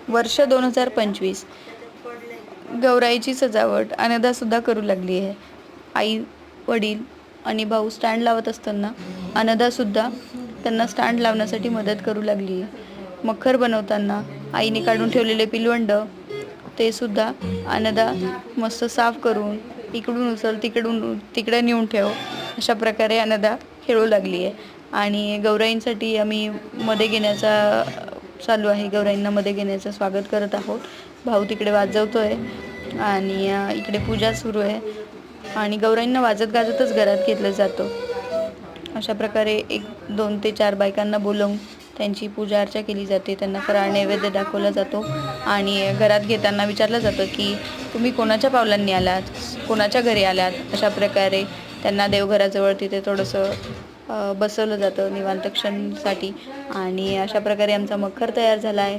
वर्ष 2025. गौराईची सजावट अनदासुद्धा करू लागली आहे. आई, वडील आणि भाऊ स्टँड लावत असताना अनदासुद्धा त्यांना स्टँड लावण्यासाठी मदत करू लागली आहे. मखर बनवताना आईने काढून ठेवलेले पिलवंड ते सुद्धा अनदा मस्त साफ करून इकडून उचल तिकडे नेऊन ठेव अशा प्रकारे अनदा खेळू लागली आहे. आणि गौराईंसाठी आम्ही मध्ये घेण्याचा चालू आहे. गौराईंना मध्ये घेण्याचं स्वागत करत आहोत. भाऊ तिकडे वाजवतोय आणि इकडे पूजा सुरू आहे आणि गौराईंना वाजत गाजतच घरात घेतलं जातं. अशा प्रकारे 1, 2 ते 4 बायकांना बोलवून त्यांची पूजा अर्चा केली जाते. त्यांना फराळ नैवेद्य दाखवला जातो आणि घरात घेताना विचारलं जातं की तुम्ही कोणाच्या पावलांनी आलात, कोणाच्या घरी आलात. अशा प्रकारे त्यांना देवघराजवळ तिथे थोडंसं बसवलं जातं निवांत क्षणसाठी. आणि अशा प्रकारे आमचा मखर तयार झाला आहे.